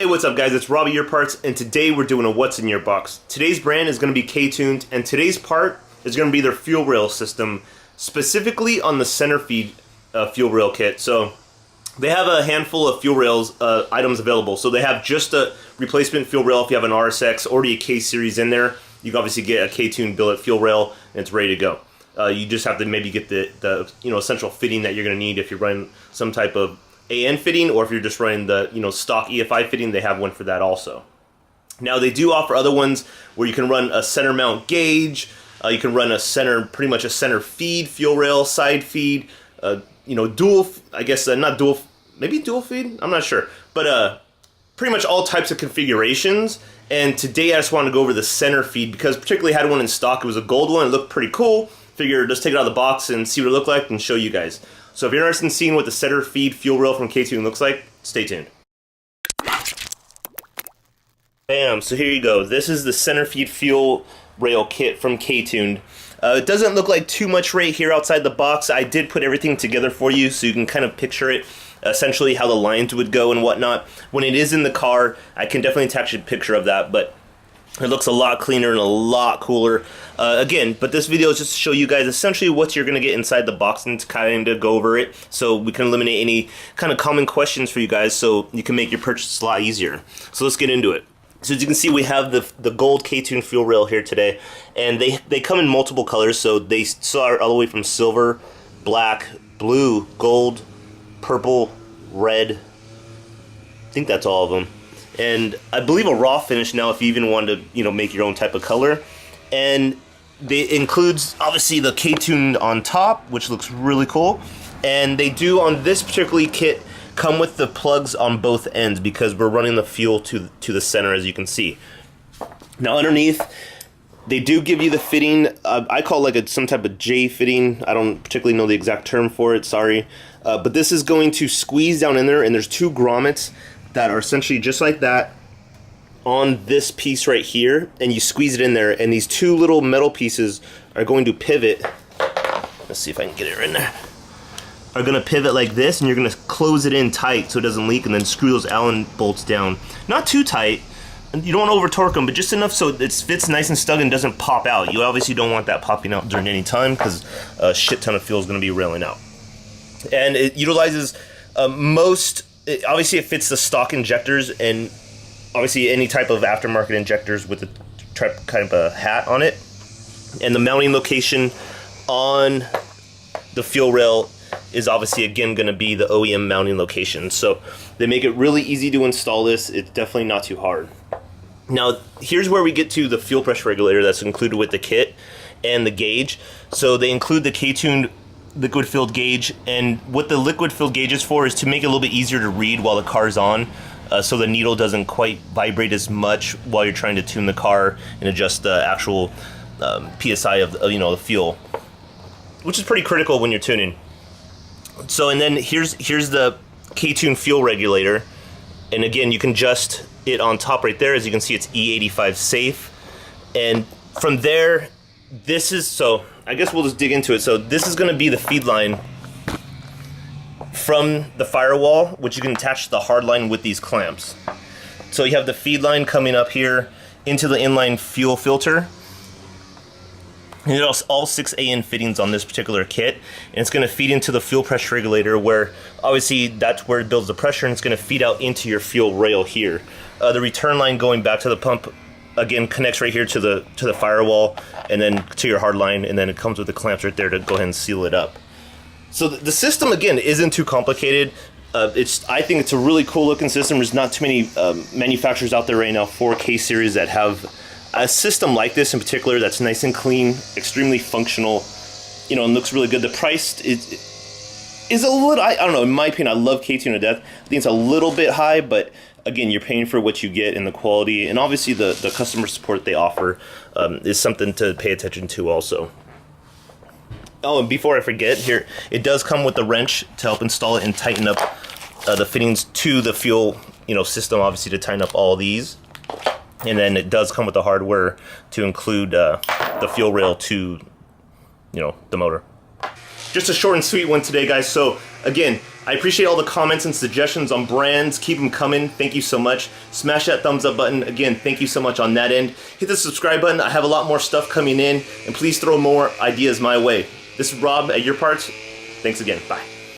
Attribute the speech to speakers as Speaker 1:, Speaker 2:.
Speaker 1: Hey, what's up guys, it's Robbie Your Parts, and today we're doing a What's in Your Box. Today's brand is going to be K20, and today's part is going to be their fuel rail system, specifically on the center feed fuel rail kit. So they have a handful of fuel rails items available. So they have just a replacement fuel rail if you have an RSX, already a K series in there. You can obviously get a K20 billet fuel rail and it's ready to go. You just have to maybe get the essential fitting that you're going to need if you're running some type of AN fitting, or if you're just running the stock EFI fitting, they have one for that also. Now they do offer other ones where you can run a center mount gauge, you can run pretty much a center feed fuel rail, side feed, dual, I guess not dual, maybe dual feed, I'm not sure, but pretty much all types of configurations. And today I just wanted to go over the center feed because particularly had one in stock. It was a gold one, it looked pretty cool. Figured just take it out of the box and see what it looked like and show you guys. So if you're interested in seeing what the center feed fuel rail from K20 looks like, stay tuned. Bam, so here you go. This is the center feed fuel rail kit from K20. It doesn't look like too much right here outside the box. I did put everything together for you so you can kind of picture it, essentially how the lines would go and whatnot. When it is in the car, I can definitely attach a picture of that, but it looks a lot cleaner and a lot cooler. Again, but this video is just to show you guys essentially what you're going to get inside the box and to kind of go over it so we can eliminate any kind of common questions for you guys so you can make your purchase a lot easier. So let's get into it. So as you can see, we have the gold K20 fuel rail here today, and they come in multiple colors. So they start all the way from silver, black, blue, gold, purple, red. I think that's all of them. And I believe a raw finish now if you even wanted to make your own type of color. And it includes obviously the K20 on top, which looks really cool. And they do on this particular kit come with the plugs on both ends because we're running the fuel to the center, as you can see. Now underneath, they do give you the fitting. I call it like some type of J fitting. I don't particularly know the exact term for it, sorry. But this is going to squeeze down in there, and there's two grommets that are essentially just like that on this piece right here, and you squeeze it in there, and these two little metal pieces are going to pivot. Let's see if I can get it in there. Are going to pivot like this, and you're going to close it in tight so it doesn't leak, and then screw those Allen bolts down. Not too tight, you don't want to over torque them, but just enough so it fits nice and snug and doesn't pop out. You obviously don't want that popping out during any time because a shit ton of fuel is going to be railing out. And it utilizes obviously it fits the stock injectors and obviously any type of aftermarket injectors with the kind of a hat on it. And the mounting location on the fuel rail is obviously again going to be the OEM mounting location. So they make it really easy to install this. It's definitely not too hard. Now here's where we get to the fuel pressure regulator that's included with the kit and the gauge. So they include the K20 liquid filled gauge, and what the liquid filled gauge is for is to make it a little bit easier to read while the car's on, so the needle doesn't quite vibrate as much while you're trying to tune the car and adjust the actual PSI of the fuel, which is pretty critical when you're tuning. So and then here's the K20 fuel regulator, and again you can adjust it on top right there. As you can see, it's E85 safe, and from there so I guess we'll just dig into it. So this is going to be the feed line from the firewall, which you can attach to the hard line with these clamps. So you have the feed line coming up here into the inline fuel filter. And there's all 6 AN fittings on this particular kit, and it's going to feed into the fuel pressure regulator, where obviously that's where it builds the pressure, and it's going to feed out into your fuel rail here. The return line going back to the pump again connects right here to the firewall and then to your hard line, and then it comes with the clamps right there to go ahead and seal it up. So the system again isn't too complicated. I think it's a really cool looking system. There's not too many manufacturers out there right now for K series that have a system like this in particular that's nice and clean, extremely functional, and looks really good. The price is a little, I don't know, in my opinion, I love K20 to death. I think it's a little bit high, but again, you're paying for what you get and the quality, and obviously the customer support they offer is something to pay attention to also. Oh, and before I forget, here, it does come with the wrench to help install it and tighten up the fittings to the fuel system, obviously to tighten up all these. And then it does come with the hardware to include the fuel rail to the motor. Just a short and sweet one today, guys. So again, I appreciate all the comments and suggestions on brands. Keep them coming. Thank you so much. Smash that thumbs up button. Again, thank you so much on that end. Hit the subscribe button. I have a lot more stuff coming in, and please throw more ideas my way. This is Rob at Your Parts. Thanks again. Bye.